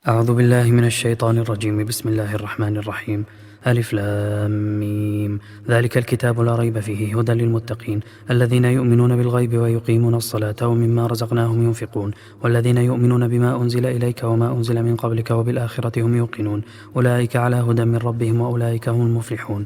أعوذ بالله من الشيطان الرجيم. بسم الله الرحمن الرحيم. ألف لام ميم. ذلك الكتاب لا ريب فيه هدى للمتقين الذين يؤمنون بالغيب ويقيمون الصلاة ومما رزقناهم ينفقون والذين يؤمنون بما أنزل إليك وما أنزل من قبلك وبالآخرة هم يوقنون أولئك على هدى من ربهم وأولئك هم المفلحون.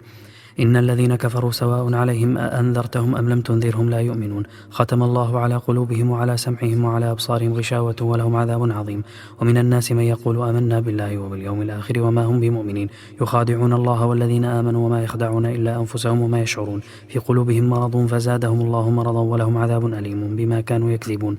إن الذين كفروا سواء عليهم أأنذرتهم أم لم تنذرهم لا يؤمنون. ختم الله على قلوبهم وعلى سمعهم وعلى أبصارهم غشاوة ولهم عذاب عظيم. ومن الناس من يقول آمنا بالله وباليوم الآخر وما هم بمؤمنين يخادعون الله والذين آمنوا وما يخدعون إلا أنفسهم وما يشعرون. في قلوبهم مرض فزادهم الله مرضا ولهم عذاب أليم بما كانوا يكذبون.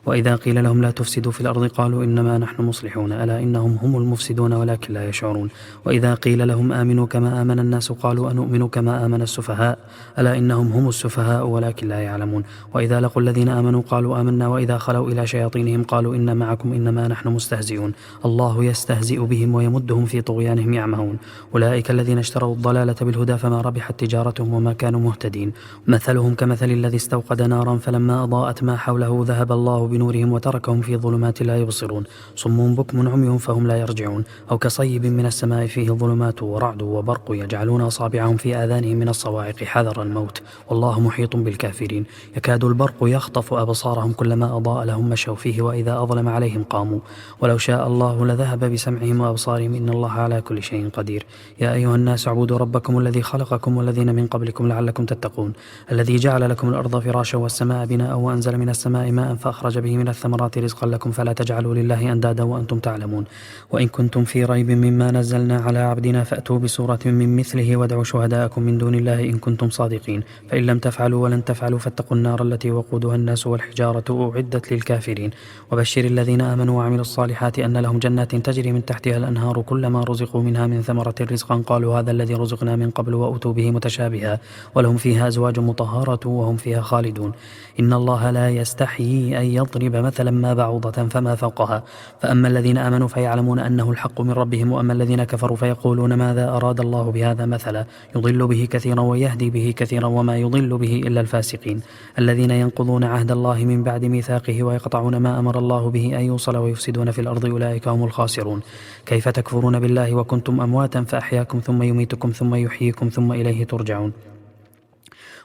وإذا قيل لهم لا تفسدوا في الأرض قالوا إنما نحن مصلحون ألا إنهم هم المفسدون ولكن لا يشعرون. وإذا قيل لهم آمنوا كما آمن الناس قالوا أنؤمن كما آمن السفهاء ألا إنهم هم السفهاء ولكن لا يعلمون. وإذا لقوا الذين آمنوا قالوا آمنا وإذا خلوا إلى شياطينهم قالوا إنا معكم إنما نحن مستهزئون الله يستهزئ بهم ويمدهم في طغيانهم يعمهون. أولئك الذين اشتروا الضلالة بالهدى فما ربحت تجارتهم وما كانوا مهتدين. مثلهم كمثل الذي استوقد نارا فلما أضاءت ما حوله ذهب الله بنورهم وتركهم في ظلمات لا يبصرون صم بكم عمي فهم لا يرجعون. أو كصيب من السماء فيه ظلمات ورعد وبرق يجعلون أصابعهم في آذانهم من الصواعق حذر الموت والله محيط بالكافرين. يكاد البرق يخطف أبصارهم كلما أضاء لهم مشوا فيه وإذا أظلم عليهم قاموا ولو شاء الله لذهب بسمعهم وأبصارهم إن الله على كل شيء قدير. يا أيها الناس اعبدوا ربكم الذي خلقكم والذين من قبلكم لعلكم تتقون الذي جعل لكم الأرض فراشا والسماء بناء وأنزل من السماء ماء فأخرج به من الثمرات رزقا لكم فلا تجعلوا لله أندادا وأنتم تعلمون. وإن كنتم في ريب مما نزلنا على عبدنا فأتوا بسورة من مثله وادعوا شهداءكم من دون الله إن كنتم صادقين فإن لم تفعلوا ولن تفعلوا فاتقوا النار التي وقودها الناس والحجارة أعدت للكافرين. وبشر الذين آمنوا وعملوا الصالحات أن لهم جنات تجري من تحتها الأنهار كلما رزقوا منها من ثمرة رزقا قالوا هذا الذي رزقنا من قبل وأتوا به متشابها ولهم فيها أزواج مطهرة وهم فيها خالدون. إن الله لا يستحيي أن يضرب مثلا ما بعوضة فما فوقها فأما الذين آمنوا فيعلمون أنه الحق من ربهم وأما الذين كفروا فيقولون ماذا أراد الله بهذا مثلا يضل به كثيرا ويهدي به كثيرا وما يضل به إلا الفاسقين الذين ينقضون عهد الله من بعد ميثاقه ويقطعون ما أمر الله به أن يوصل ويفسدون في الأرض أولئك هم الخاسرون. كيف تكفرون بالله وكنتم أمواتا فأحياكم ثم يميتكم ثم يحييكم ثم إليه ترجعون.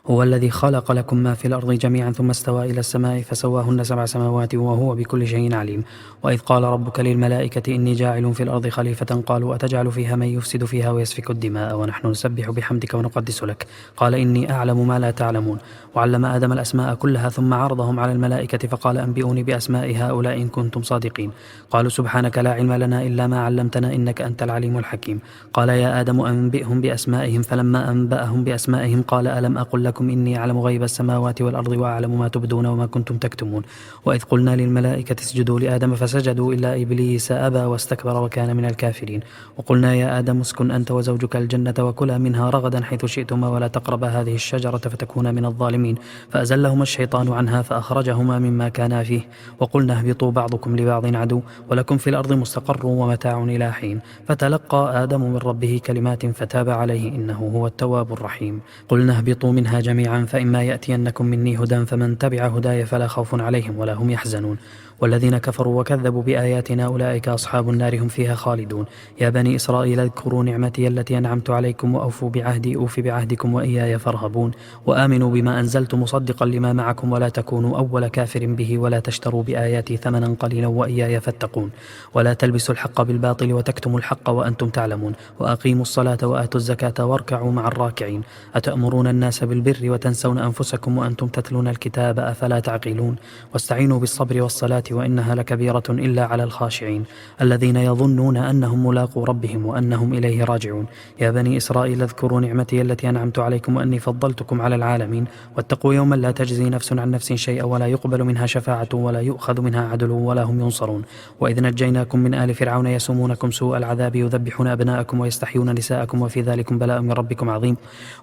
هو الذي خلق لكم ما في الأرض جميعا ثم استوى إلى السماء فسواهن 7 سماوات وهو بكل شيء عليم. وإذ قال ربك للملائكة إني جاعل في الأرض خليفة قالوا أتجعل فيها من يفسد فيها ويسفك الدماء ونحن نسبح بحمدك ونقدس لك قال إني أعلم ما لا تعلمون. وعلم آدم الأسماء كلها ثم عرضهم على الملائكة فقال أنبئوني بأسماء هؤلاء إن كنتم صادقين قالوا سبحانك لا علم لنا إلا ما علمتنا إنك أنت العليم الحكيم. قال يا آدم أنبئهم بأسمائهم فلما أنبأهم بأسمائهم قال ألم أقل لكم إني أعلم غيب السماوات والأرض وأعلم ما تبدون وما كنتم تكتمون. وإذ قلنا للملائكة اسجدوا لآدم فسجدوا إلا إبليس أبى واستكبر وكان من الكافرين. وقلنا يا آدم اسكن أنت وزوجك الجنة وكلا منها رغدا حيث شئتما ولا تقربا هذه الشجرة فتكونا من الظالمين فأزلهما الشيطان عنها فأخرجهما مما كانا فيه وقلنا اهبطوا بعضكم لبعض عدو ولكم في الأرض مستقر ومتاع إلى حين فتلقى آدم من ربه كلمات فتاب عليه إنه هو التواب الرحيم. قلنا اهبطوا منها جميعا فإما يأتينكم مني هدى فمن تبع هداي فلا خوف عليهم ولا هم يحزنون. والذين كفروا وكذبوا بآياتنا أولئك أصحاب النار هم فيها خالدون. يا بني إسرائيل اذكروا نعمتي التي أنعمت عليكم وأوفوا بعهدي أوف بعهدكم وإياي فارهبون. وآمنوا بما أنزلت مصدقا لما معكم ولا تكونوا أول كافر به ولا تشتروا بآياتي ثمنا قليلا وإياي فاتقون. ولا تلبسوا الحق بالباطل وتكتموا الحق وأنتم تعلمون. وأقيموا الصلاة وآتوا الزكاة واركعوا مع الراكعين. أتأمرون الناس بالبر وتنسون أنفسكم وأنتم تتلون الكتاب أفلا تعقلون. واستعينوا بالصبر والصلاة وإنها لكبيرة إلا على الخاشعين الذين يظنون أنهم ملاقو ربهم وأنهم إليه راجعون. يا بني إسرائيل اذكروا نعمتي التي أنعمت عليكم وأني فضلتكم على العالمين واتقوا يوما لا تجزي نفس عن نفس شيئا ولا يقبل منها شفاعة ولا يؤخذ منها عدل ولا هم ينصرون. وإذ نجيناكم من آل فرعون يسومونكم سوء العذاب يذبحون أبناءكم ويستحيون نساءكم وفي ذلكم بلاء من ربكم عظيم.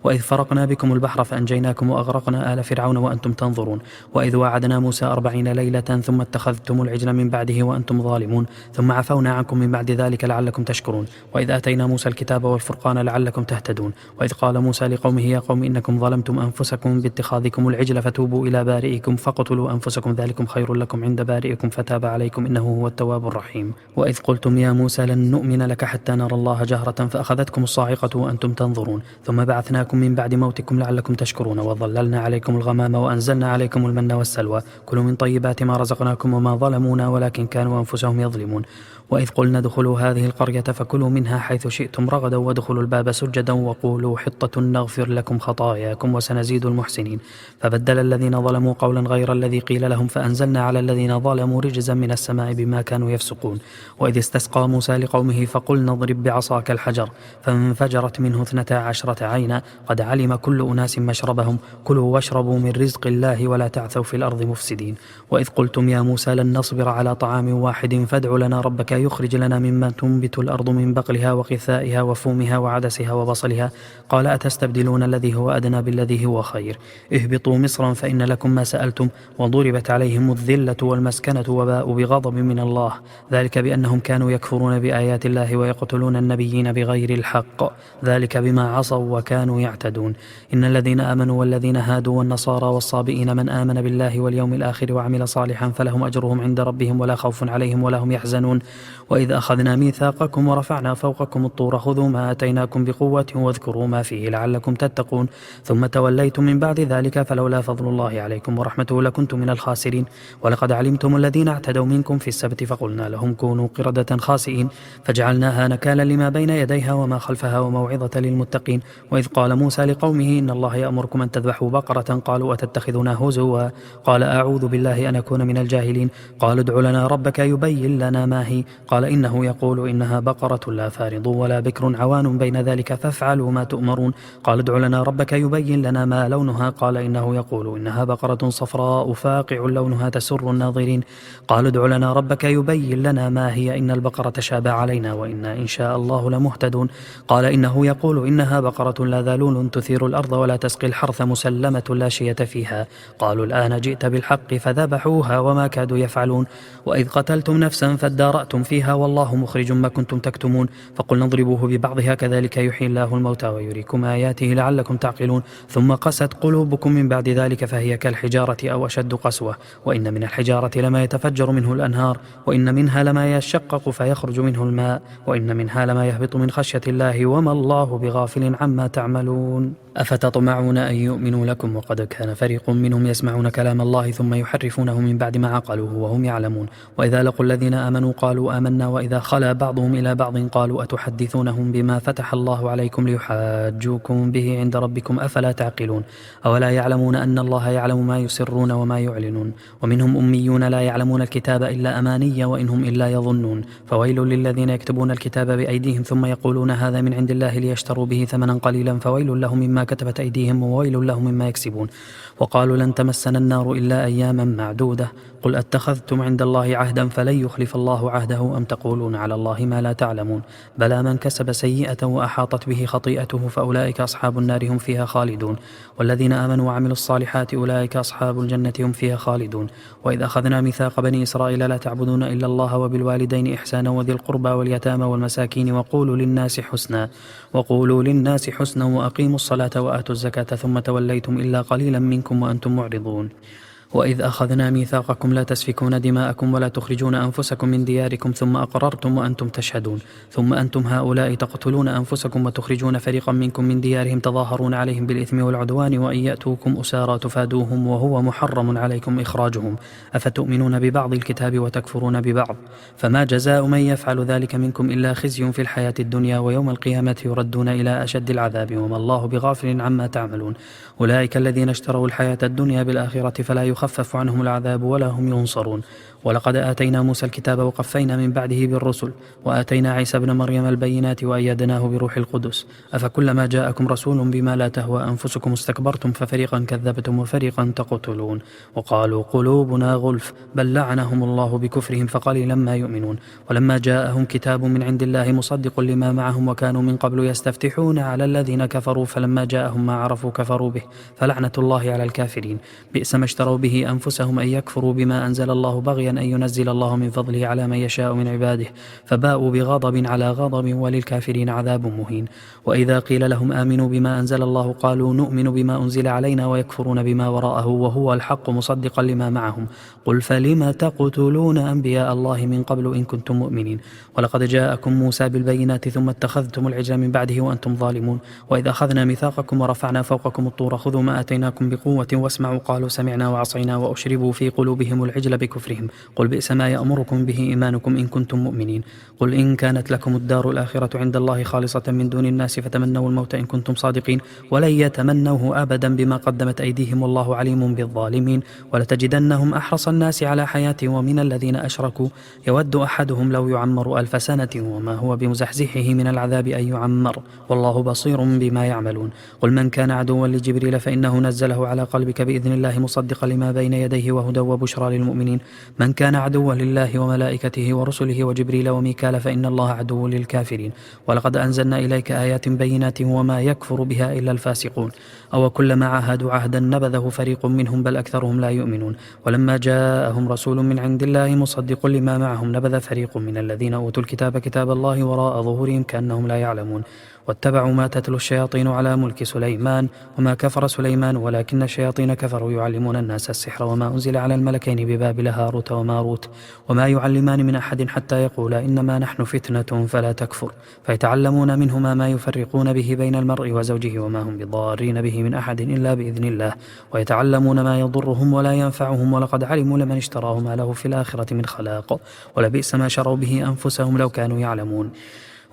وإذ فرقنا بكم البحر فأنجيناكم وأغرقنا آل فرعون وأنتم تنظرون. وإذ وعدنا موسى 40 ليلة ثم اتخذتم العجل من بعده وأنتم ظالمون ثم عفونا عنكم من بعد ذلك لعلكم تشكرون. وإذ آتينا موسى الكتاب والفرقان لعلكم تهتدون. وإذ قال موسى لقومه يا قوم إنكم ظلمتم أنفسكم باتخاذكم العجل فتوبوا إلى بارئكم فاقتلوا أنفسكم ذلكم خير لكم عند بارئكم فتاب عليكم إنه هو التواب الرحيم. وإذ قلتم يا موسى لن نؤمن لك حتى نرى الله جهرة فأخذتكم الصاعقة وأنتم تنظرون ثم بعثناكم من بعد موتكم لعلكم تشكرون. وظللنا عليكم الغمام وأنزلنا عليكم المن والسلوى كلوا من طيبات ما رزقناكم وما ظلمونا ولكن كانوا أنفسهم يظلمون. وإذ قلنا ادخلوا هذه القرية فكلوا منها حيث شئتم رغدا وادخلوا الباب سجدا وقولوا حطة نغفر لكم خطاياكم وسنزيد المحسنين. فبدل الذين ظلموا قولا غير الذي قيل لهم فأنزلنا على الذين ظلموا رجزا من السماء بما كانوا يفسقون. وإذ استسقى موسى لقومه فقلنا اضرب بعصاك الحجر فانفجرت منه 12 عينا قد علم كل أناس مشربهم كلوا واشربوا من رزق الله ولا تعثوا في الأرض مفسدين. وإذ قلتم يا موسى لن نصبر على طعام واحد فادع لنا ربك يخرج لنا مما تنبت الأرض من بقلها وقثائها وفومها وعدسها وبصلها قال أتستبدلون الذي هو أدنى بالذي هو خير اهبطوا مصرا فإن لكم ما سألتم وضربت عليهم الذلة والمسكنة وباءوا بغضب من الله ذلك بأنهم كانوا يكفرون بآيات الله ويقتلون النبيين بغير الحق ذلك بما عصوا وكانوا يعتدون. إن الذين آمنوا والذين هادوا والنصارى والصابئين من آمن بالله واليوم الآخر وعمل صالحا فلهم أجرهم عند ربهم ولا خوف عليهم ولا هم يحزنون. وإذ أخذنا ميثاقكم ورفعنا فوقكم الطور خذوا ما آتيناكم بقوة واذكروا ما فيه لعلكم تتقون ثم توليتم من بعد ذلك فلولا فضل الله عليكم ورحمته لكنتم من الخاسرين. ولقد علمتم الذين اعتدوا منكم في السبت فقلنا لهم كونوا قردة خاسئين فجعلناها نكالا لما بين يديها وما خلفها وموعظة للمتقين. وإذ قال موسى لقومه إن الله يأمركم أن تذبحوا بقرة قالوا أتتخذنا هزوا قال أعوذ بالله أن أكون من الجاهلين قالوا ادع لنا ربك يبين لنا ما هي قال إنه يقول إنها بقرة لا فارض ولا بكر عوان بين ذلك فافعلوا ما تؤمرون قال ادع لنا ربك يبين لنا ما لونها قال إنه يقول إنها بقرة صفراء فاقع لونها تسر الناظرين قال ادع لنا ربك يبين لنا ما هي إن البقرة تشابه علينا وإنا إن شاء الله لمهتدون قال إنه يقول إنها بقرة لا ذلول تثير الأرض ولا تسقي الحرث مسلمة لا شية فيها قالوا الآن جئت بالحق فذبحوها وما كادوا يفعلون. وإذ قتلتم نفسا فادارأتم فيها والله مخرج ما كنتم تكتمون فقلنا اضربوه ببعضها كذلك يحيي الله الموتى ويريكم آياته لعلكم تعقلون ثم قست قلوبكم من بعد ذلك فهي كالحجارة أو أشد قسوة وإن من الحجارة لما يتفجر منه الأنهار وإن منها لما يشقق فيخرج منه الماء وإن منها لما يهبط من خشية الله وما الله بغافل عما تعملون. أفتطمعون أن يؤمنوا لكم وقد كان فريق منهم يسمعون كلام الله ثم يحرفونه من بعد ما عقلوه وهم يعلمون. وإذا لقوا الذين آمنوا قالوا آمنا وإذا خلا بعضهم إلى بعض قالوا أتحدثونهم بما فتح الله عليكم ليحاجوكم به عند ربكم أفلا تعقلون أولا يعلمون أن الله يعلم ما يسرون وما يعلنون. ومنهم أميون لا يعلمون الكتاب إلا أماني وإنهم إلا يظنون فويل للذين يكتبون الكتاب بأيديهم ثم يقولون هذا من عند الله ليشتروا به ثمنا قليلا فويل لهم مما كتبت أيديهم وويل لهم مما يكسبون. وقالوا لن تمسنا النار إلا أياما معدودة قل أتخذتم عند الله عهدا فلن يخلف الله عهده أم تقولون على الله ما لا تعلمون بلى من كسب سيئة وأحاطت به خطيئته فأولئك أصحاب النار هم فيها خالدون والذين آمنوا وعملوا الصالحات أولئك أصحاب الجنة هم فيها خالدون. وإذ أخذنا ميثاق بني إسرائيل لا تعبدون إلا الله وبالوالدين إحسانا وذي القربى واليتامى والمساكين وقولوا للناس حسنا وأقيموا الصلاة وآتوا الزكاة ثم توليتم إلا قليلا منكم وأنتم معرضون. وإذ أخذنا ميثاقكم لا تسفكون دماءكم ولا تخرجون أنفسكم من دياركم ثم أقررتم وأنتم تشهدون ثم أنتم هؤلاء تقتلون أنفسكم وتخرجون فريقا منكم من ديارهم تظاهرون عليهم بالإثم والعدوان وإن يأتوكم أسارى تفادوهم وهو محرم عليكم إخراجهم أفتؤمنون ببعض الكتاب وتكفرون ببعض فما جزاء من يفعل ذلك منكم إلا خزي في الحياة الدنيا ويوم القيامة يردون إلى أشد العذاب وما الله بغافل عما تعملون. أولئك الذين اشتروا الحياة الدنيا بالآخرة فلا يخفف عنهم العذاب ولا هم ينصرون. ولقد آتينا موسى الكتاب وقفينا من بعده بالرسل وآتينا عيسى ابن مريم البينات وأيدناه بروح القدس أفكلما جاءكم رسول بما لا تهوى أنفسكم استكبرتم ففريقا كذبتم وفريقا تقتلون وقالوا قلوبنا غلف بل لعنهم الله بكفرهم فقليلا ما يؤمنون ولما جاءهم كتاب من عند الله مصدق لما معهم وكانوا من قبل يستفتحون على الذين كفروا فلما جاءهم ما عرفوا كفروا به فلعنة الله على الكافرين بئس ما اشتروا به أنفسهم أن يكفروا بما أنزل الله بغيا أن ينزل الله من فضله على من يشاء من عباده فباءوا بغضب على غضب وللكافرين عذاب مهين. وإذا قيل لهم آمنوا بما أنزل الله قالوا نؤمن بما أنزل علينا ويكفرون بما وراءه وهو الحق مصدقا لما معهم قل فلم تقتلون أنبياء الله من قبل إن كنتم مؤمنين ولقد جاءكم موسى بالبينات ثم اتخذتم العجل من بعده وأنتم ظالمون وإذا أخذنا ميثاقكم ورفعنا فوقكم الطور خذوا ما آتيناكم بقوة واسمعوا قالوا سمعنا وعصينا وأشربوا في قلوبهم العجل بكفرهم قل بئس ما يأمركم به إيمانكم إن كنتم مؤمنين قل إن كانت لكم الدار الآخرة عند الله خالصة من دون الناس فتمنوا الموت إن كنتم صادقين ولن يتمنوه أبدا بما قدمت أيديهم والله عليم بالظالمين ولتجدنهم أحرص الناس على حياة ومن الذين أشركوا يود أحدهم لو يعمر 1000 سنة وما هو بمزحزحه من العذاب أن يعمر والله بصير بما يعملون قل من كان عدوا لجبريل فإنه نزله على قلبك بإذن الله مصدقا لما بين يديه وهدى وبشرى للمؤمنين من كان عدوا لله وملائكته ورسله وجبريل وميكال فإن الله عدو للكافرين ولقد أنزلنا إليك آيات بينات وما يكفر بها إلا الفاسقون أو كلما عاهدوا عهدا نبذه فريق منهم بل أكثرهم لا يؤمنون ولما جاءهم رسول من عند الله مصدق لما معهم نبذ فريق من الذين أوتوا الكتاب كتاب الله وراء ظهورهم كأنهم لا يعلمون واتبعوا ما تتلو الشياطين على ملك سليمان وما كفر سليمان ولكن الشياطين كفروا يعلمون الناس السحر وما أنزل على الملكين ببابل هاروت وماروت وما يعلمان من أحد حتى يقولا إنما نحن فتنة فلا تكفر فيتعلمون منهما ما يفرقون به بين المرء وزوجه وما هم بضارين به من أحد إلا بإذن الله ويتعلمون ما يضرهم ولا ينفعهم ولقد علموا لمن اشتراه ما له في الآخرة من خلاق ولبئس ما شروا به أنفسهم لو كانوا يعلمون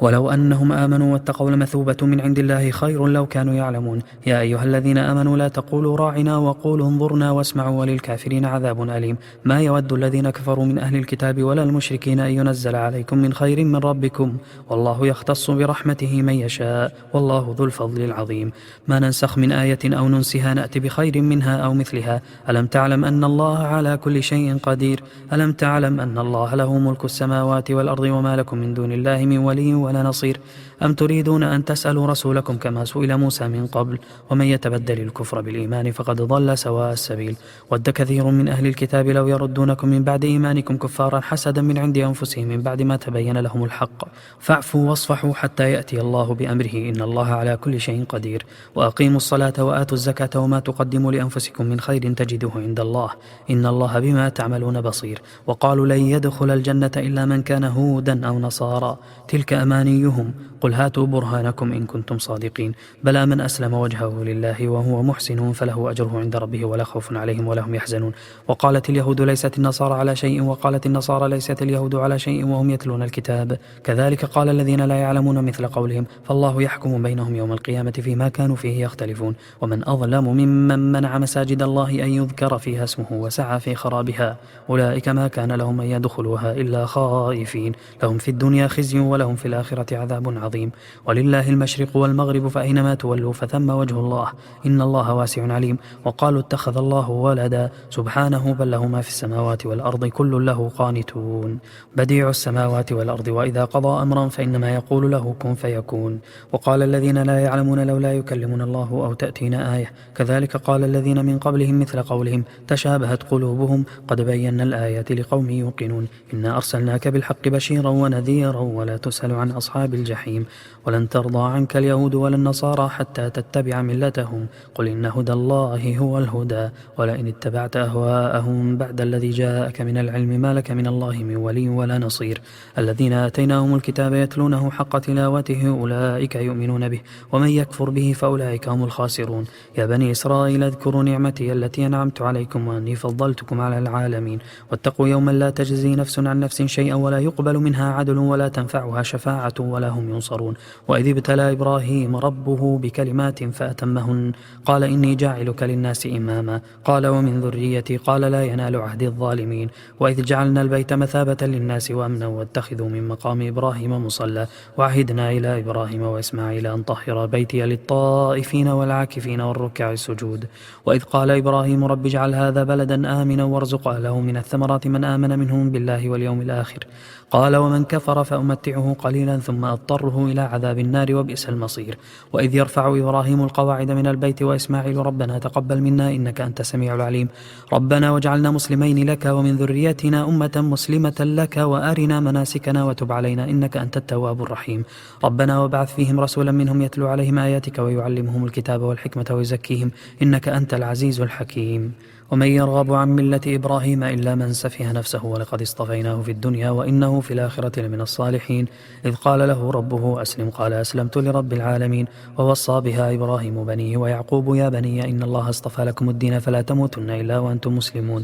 ولو أنهم آمنوا واتقوا لمثوبة من عند الله خير لو كانوا يعلمون يا أيها الذين آمنوا لا تقولوا راعنا وقولوا انظرنا واسمعوا وللكافرين عذاب أليم ما يود الذين كفروا من أهل الكتاب ولا المشركين أن ينزل عليكم من خير من ربكم والله يختص برحمته من يشاء والله ذو الفضل العظيم ما ننسخ من آية أو ننسها نأتي بخير منها أو مثلها ألم تعلم أن الله على كل شيء قدير ألم تعلم أن الله له ملك السماوات والأرض وما لكم من دون الله من ولي ولا نصير أم تريدون أن تسألوا رسولكم كما سئل موسى من قبل ومن يتبدل الكفر بالإيمان فقد ضل سواء السبيل ود كثير من أهل الكتاب لو يردونكم من بعد إيمانكم كفارا حسدا من عند أنفسهم من بعد ما تبين لهم الحق فاعفوا واصفحوا حتى يأتي الله بأمره إن الله على كل شيء قدير وأقيموا الصلاة وآتوا الزكاة وما تقدموا لأنفسكم من خير تجدوه عند الله إن الله بما تعملون بصير وقالوا لن يدخل الجنة إلا من كان هودا أو نصارى تلك أمانيهم قل هاتوا برهانكم إن كنتم صادقين بلى من أسلم وجهه لله وهو محسن فله أجره عند ربه ولا خوف عليهم ولا هم يحزنون وقالت اليهود ليست النصارى على شيء وقالت النصارى ليست اليهود على شيء وهم يتلون الكتاب كذلك قال الذين لا يعلمون مثل قولهم فالله يحكم بينهم يوم القيامة فيما كانوا فيه يختلفون ومن أظلم ممن منع مساجد الله أن يذكر فيها اسمه وسعى في خرابها أولئك ما كان لهم أن يدخلوها إلا خائفين لهم في الدنيا خزي ولهم في الآخرة عذاب عظيم ولله المشرق والمغرب فأينما تولوا فثم وجه الله إن الله واسع عليم وقالوا اتخذ الله ولدا سبحانه بل له ما في السماوات والأرض كل له قانتون بديع السماوات والأرض وإذا قضى أمرا فإنما يقول له كن فيكون وقال الذين لا يعلمون لولا يكلمنا الله أو تأتينا آية كذلك قال الذين من قبلهم مثل قولهم تشابهت قلوبهم قد بينا الآيات لقوم يوقنون إنا أرسلناك بالحق بشيرا ونذيرا ولا تسأل عن أصحاب الجحيم ولن ترضى عنك اليهود ولا النصارى حتى تتبع ملتهم قل إن هدى الله هو الهدى ولئن اتبعت أهواءهم بعد الذي جاءك من العلم ما لك من الله من ولي ولا نصير الذين آتيناهم الكتاب يتلونه حق تلاوته أولئك يؤمنون به ومن يكفر به فأولئك هم الخاسرون يا بني إسرائيل اذكروا نعمتي التي أنعمت عليكم وأني فضلتكم على العالمين واتقوا يوما لا تجزي نفس عن نفس شيئا ولا يقبل منها عدل ولا تنفعها شفاعة شفاعة ولا هم ينصرون. وإذ ابتلى إبراهيم ربه بكلمات فأتمهن قال إني جاعلك للناس إماما قال ومن ذريتي قال لا ينال عهد الظالمين. وإذ جعلنا البيت مثابة للناس وأمنا واتخذوا من مقام إبراهيم مصلى وعهدنا إلى إبراهيم وإسماعيل أن طهر بيتي للطائفين والعاكفين والركع السجود. وإذ قال إبراهيم رب اجعل هذا بلدا آمنا وارزق أهله من الثمرات من آمن منهم بالله واليوم الآخر قال ومن كفر فأمتعه قليلا ثم أضطره إلى عذاب النار وبئس المصير. وإذ يرفع إبراهيم القواعد من البيت وإسماعيل ربنا تقبل منا إنك أنت السميع العليم ربنا واجعلنا مسلمين لك ومن ذريتنا أمة مسلمة لك وأرنا مناسكنا وتب علينا إنك أنت التواب الرحيم ربنا وابعث فيهم رسولا منهم يتلو عليهم آياتك ويعلمهم الكتاب والحكمة ويزكيهم إنك أنت العزيز الحكيم. ومن يرغب عن ملة إبراهيم إلا من سفه نفسه ولقد اصطفيناه في الدنيا وإنه في الآخرة لمن الصالحين إذ قال له ربه أسلم قال أسلمت لرب العالمين ووصى بها إبراهيم بنيه ويعقوب يا بني إن الله اصطفى لكم الدين فلا تموتن إلا وأنتم مسلمون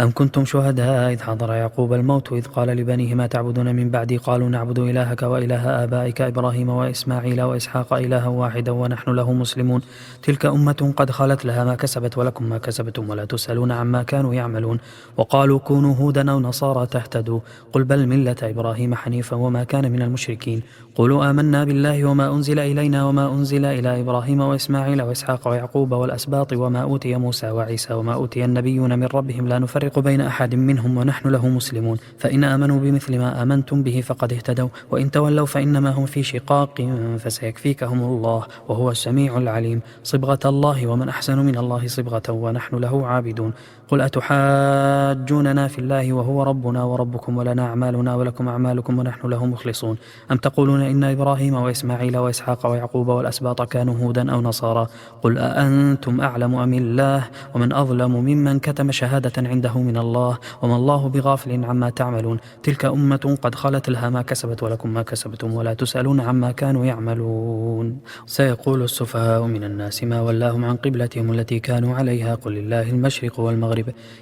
أم كنتم شهداء إذ حضر يعقوب الموت إذ قال لبنيه ما تعبدون من بعدي قالوا نعبد إلهك وإله آبائك إبراهيم وإسماعيل وإسحاق إلها واحدا ونحن له مسلمون تلك أمة قد خلت لها ما كسبت ولكم ما كسبتم ولا تسألون عما كانوا يعملون. وقالوا كونوا هودا أو نصارى تهتدوا قل بل ملة إبراهيم حنيفا وما كان من المشركين قولوا آمنا بالله وما أنزل إلينا وما أنزل إلى إبراهيم وإسماعيل وإسحاق ويعقوب والأسباط وما أوتي موسى وعيسى وما أوتي النبيون من ربهم لا نفرق بين أحد منهم ونحن له مسلمون فإن آمنوا بمثل ما آمنتم به فقد اهتدوا وإن تولوا فإنما هم في شقاق فسيكفيكهم الله وهو السميع العليم صبغة الله ومن أحسن من الله صبغة ونحن له عابدون. قل أتحاجوننا في الله وهو ربنا وربكم ولنا أعمالنا ولكم أعمالكم ونحن له مخلصون أم تقولون إن إبراهيم وإسماعيل وإسحاق ويعقوب والأسباط كانوا هودا أو نصارى قل أأنتم أعلم أم الله ومن أظلم ممن كتم شهادة عنده من الله وما الله بغافل عما تعملون تلك أمة قد خلت لها ما كسبت ولكم ما كسبتم ولا تسألون عما كانوا يعملون. سيقول السفهاء من الناس ما ولاهم عن قبلتهم التي كانوا عليها قل لله المشرق والمغرب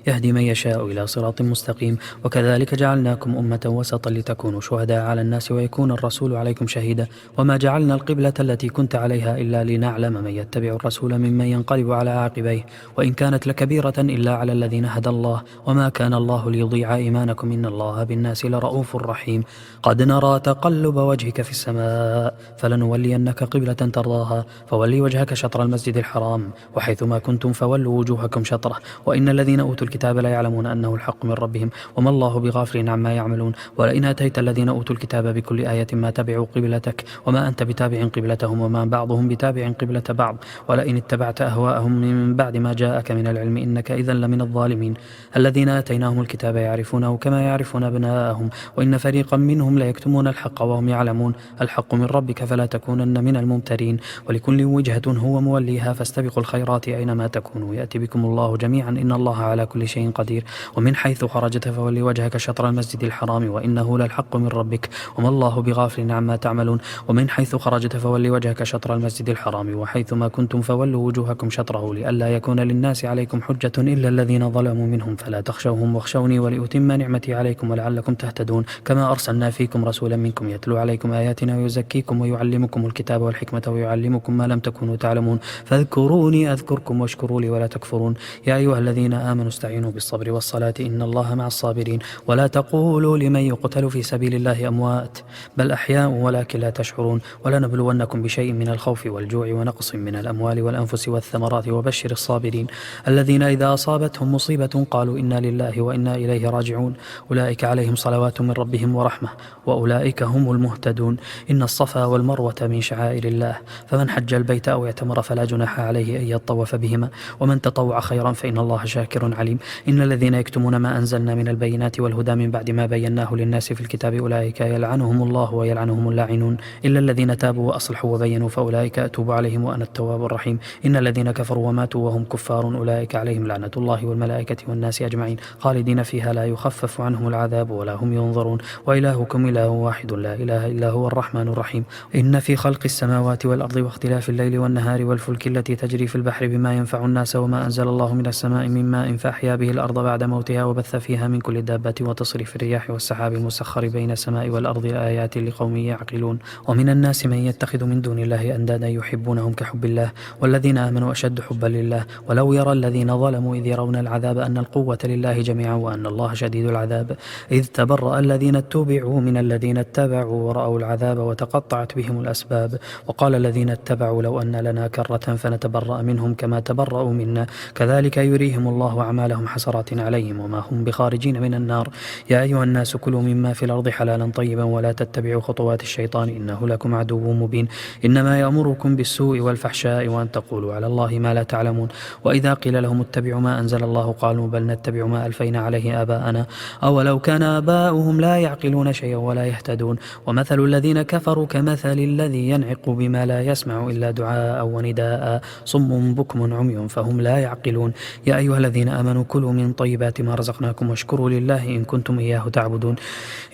يهدي من يشاء إلى صراط مستقيم وكذلك جعلناكم أمة وسطا لتكونوا شهداء على الناس ويكون الرسول عليكم شهيدا وما جعلنا القبلة التي كنت عليها إلا لنعلم من يتبع الرسول ممن ينقلب على عاقبيه وإن كانت لكبيرة إلا على الذين هدى الله وما كان الله ليضيع إيمانكم إن الله بالناس لرؤوف رحيم. قد نرى تقلب وجهك في السماء فلنولينك قبلة ترضاها فولي وجهك شطر المسجد الحرام وحيثما كنتم فولوا وجوهكم شطره وإن الذين أوتوا الكتاب لا يعلمون أنه الحق من ربهم وما الله بغافل عما يعملون ولئن أتيت الذين أوتوا الكتاب بكل آية ما تبعوا قبلتك وما أنت بتابع قبلتهم وما بعضهم بتابع قبلة بعض ولئن اتبعت أهواءهم من بعد ما جاءك من العلم إنك إذا لمن الظالمين. الذين آتيناهم الكتاب يعرفونه كما يعرفون أبناءهم وإن فريقا منهم ليكتمون الحق وهم يعلمون الحق من ربك فلا تكونن من الممترين ولكل وجهة هو موليها فاستبقوا الخيرات أينما تكونوا يأتي بكم الله جميعا إن الله على كل شيء قدير. ومن حيث خرجت فولي وجهك شطر المسجد الحرام وإنه للحق من ربك وما الله بغافل عما تعملون. ومن حيث خرجت فولي وجهك شطر المسجد الحرام وحيثما كنتم فولوا وجوهكم شطره لئلا يكون للناس عليكم حجة إلا الذين ظلموا منهم فلا تخشوهم واخشوني ولأتم نعمتي عليكم ولعلكم تهتدون كما أرسلنا فيكم رسولا منكم يتلو عليكم آياتنا ويزكيكم ويعلمكم الكتاب والحكمة ويعلمكم ما لم تكونوا تعلمون فاذكروني أذكركم واشكروا لي ولا تكفرون. يا أيها الذين آمنوا استعينوا بالصبر والصلاة إن الله مع الصابرين ولا تقولوا لمن يقتل في سبيل الله أموات بل أحياء ولكن لا تشعرون ولنبلونكم بشيء من الخوف والجوع ونقص من الأموال والأنفس والثمرات وبشر الصابرين الذين إذا أصابتهم مصيبة قالوا إنا لله وإنا إليه راجعون أولئك عليهم صلوات من ربهم ورحمة وأولئك هم المهتدون. إن الصفا والمروة من شعائر الله فمن حج البيت أو اعتمر فلا جناح عليه أن يطوف بهما ومن تطوع خيرا فإن الله شاكر عليم. إن الذين يكتمون ما أنزلنا من البينات والهدى من بعد ما بيناه للناس في الكتاب أولئك يلعنهم الله ويلعنهم اللاعنون إلا الذين تابوا وأصلحوا وبينوا فأولئك أتوب عليهم وأنا التواب الرحيم. إن الذين كفروا وماتوا وهم كفار أولئك عليهم لعنة الله والملائكة والناس أجمعين خالدين فيها لا يخفف عنهم العذاب ولا هم ينظرون وإلهكم إله واحد لا إله إلا هو الرحمن الرحيم. إن في خلق السماوات والأرض واختلاف الليل والنهار والفلك التي تجري في البحر بما ينفع الناس وما أنزل الله من السماء من ماء ماء فأحيا به الأرض بعد موتها وبث فيها من كل دابة وتصريف الرياح والسحاب المسخر بين السماء والأرض لآيات لقوم يعقلون. ومن الناس من يتخذ من دون الله أندادا يحبونهم كحب الله والذين آمنوا أشد حبا لله ولو يرى الذين ظلموا إذ يرون العذاب أن القوة لله جميعا وأن الله شديد العذاب إذ تبرأ الذين اتبعوا من الذين اتبعوا ورأوا العذاب وتقطعت بهم الأسباب وقال الذين اتبعوا لو أن لنا كرة فنتبرأ منهم كما تبرأوا منا كذلك يريهم الله أعمالهم حسرات عليهم وما هم بخارجين من النار. يا أيها الناس كلوا مما في الأرض حلالا طيبا ولا تتبعوا خطوات الشيطان إنه لكم عدو مبين إنما يأمركم بالسوء والفحشاء وأن تقولوا على الله ما لا تعلمون. وإذا قيل لهم اتبعوا ما أنزل الله قالوا بل نتبع ما ألفينا عليه آباءنا أولو كان آباؤهم لا يعقلون شيئا ولا يهتدون. ومثل الذين كفروا كمثل الذي ينعق بما لا يسمع إلا دعاء ونداء صم بكم عمي فهم لا يعقلون. يا أيها الذين آمنوا كلوا من طيبات ما رزقناكم واشكروا لله إن كنتم إياه تعبدون.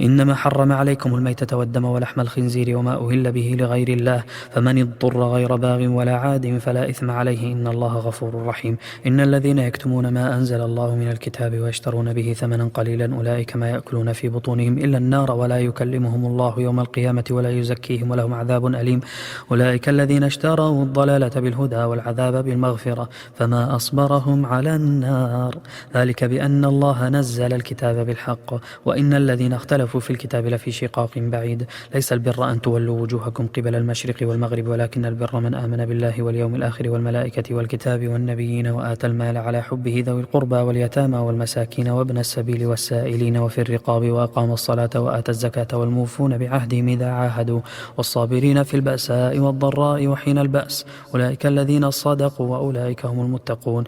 إنما حرم عليكم الميتة والدم ولحم الخنزير وما أهل به لغير الله فمن اضطر غير باغ ولا عاد فلا إثم عليه إن الله غفور رحيم. إن الذين يكتمون ما أنزل الله من الكتاب ويشترون به ثمنا قليلا أولئك ما يأكلون في بطونهم إلا النار ولا يكلمهم الله يوم القيامة ولا يزكيهم ولهم عذاب أليم. أولئك الذين اشتروا الضلالة بالهدى والعذاب بالمغفرة فما أصبرهم على النار ذلك بأن الله نزل الكتاب بالحق وإن الذين اختلفوا في الكتاب لفي شقاق بعيد. ليس البر أن تولوا وجوهكم قبل المشرق والمغرب ولكن البر من آمن بالله واليوم الآخر والملائكة والكتاب والنبيين وآتى المال على حبه ذوي القربى واليتامى والمساكين وابن السبيل والسائلين وفي الرقاب وأقام الصلاة وآتى الزكاة والموفون بعهدهم إذا عاهدوا والصابرين في البأساء والضراء وحين البأس أولئك الذين صدقوا وأولئك هم المتقون.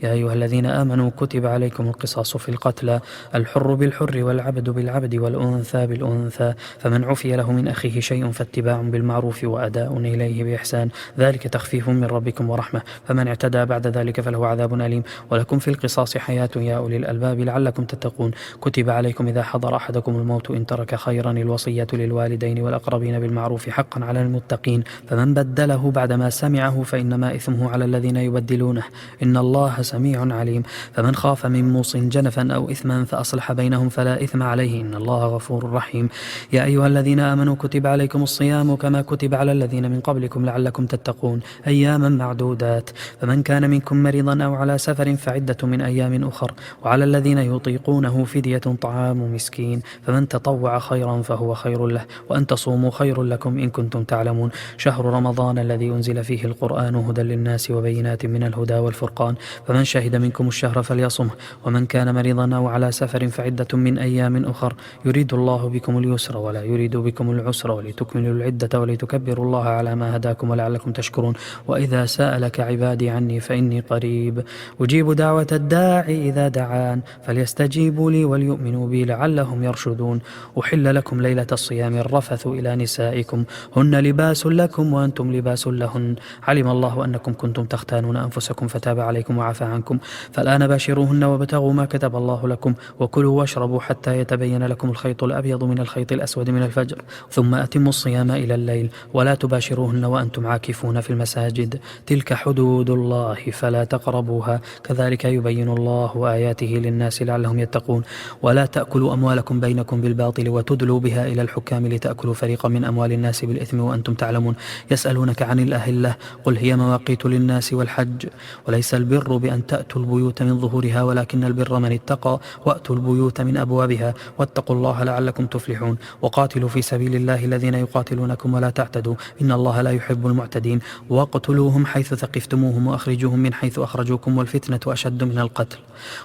يا أيها الذين آمنوا كتب عليكم القصاص في القتلى الحر بالحر والعبد بالعبد والأنثى بالأنثى فمن عفي له من أخيه شيء فاتباع بالمعروف وأداء إليه بإحسان ذلك تخفيف من ربكم ورحمة فمن اعتدى بعد ذلك فله عذاب أليم. ولكم في القصاص حياة يا أولي الألباب لعلكم تتقون. كتب عليكم إذا حضر أحدكم الموت إن ترك خيرا الوصية للوالدين والأقربين بالمعروف حقا على المتقين فمن بدله بعدما سمعه فإنما إثمه على الذين يبدلونه إن الله سميع عليم. فمن خاف من موص جنفا أو إثما فأصلح بينهم فلا إثم عليه إن الله غفور رحيم. يا أيها الذين آمنوا كتب عليكم الصيام كما كتب على الذين من قبلكم لعلكم تتقون أياما معدودات فمن كان منكم مريضا أو على سفر فعدة من أيام أخر وعلى الذين يطيقونه فدية طعام مسكين فمن تطوع خيرا فهو خير له وأن تصوموا خير لكم إن كنتم تعلمون. شهر رمضان الذي أنزل فيه القرآن هدى للناس وبينات من الهدى والفرقان فمن شهد منكم الشهر فليصمه ومن كان مريضا أو على سفر فعدة من أيام أخر يريد الله بكم اليسر ولا يريد بكم العسر ولتكملوا العدة ولتكبروا الله على ما هداكم ولعلكم تشكرون. وإذا سألك عبادي عني فإني قريب أجيب دعوة الداعي إذا دعان فليستجيبوا لي وليؤمنوا بي لعلهم يرشدون. أحل لكم ليلة الصيام الرفث إلى نسائكم هن لباس لكم وأنتم لباس لهن علم الله أنكم كنتم تختانون أنفسكم فتاب عليكم وعفى عنكم فالآن باشروهن وابتغوا ما كتب الله لكم وكلوا واشربوا حتى يتبين لكم الخيط الأبيض من الخيط الأسود من الفجر ثم أتموا الصيام إلى الليل ولا تباشروهن وأنتم عاكفون في المساجد تلك حدود الله فلا تقربوها كذلك يبين الله آياته للناس لعلهم يتقون. ولا تأكلوا أموالكم بينكم بالباطل وتدلوا بها إلى الحكام لتأكلوا فريقا من أموال الناس بالإثم وأنتم تعلمون. يسألونك عن الأهلة قل هي مواقيت للناس والحج وليس البر بأن تأتوا البيوت من ظهورها ولكن البر من اتقى وأتوا البيوت من أبوابها واتقوا الله لعلكم تفلحون. وقاتلوا في سبيل الله الذين يقاتلونكم ولا تعتدوا إن الله لا يحب المعتدين. واقتلوهم حيث ثقفتموهم وأخرجوهم من حيث أخرجوكم والفتنة أشد من القتل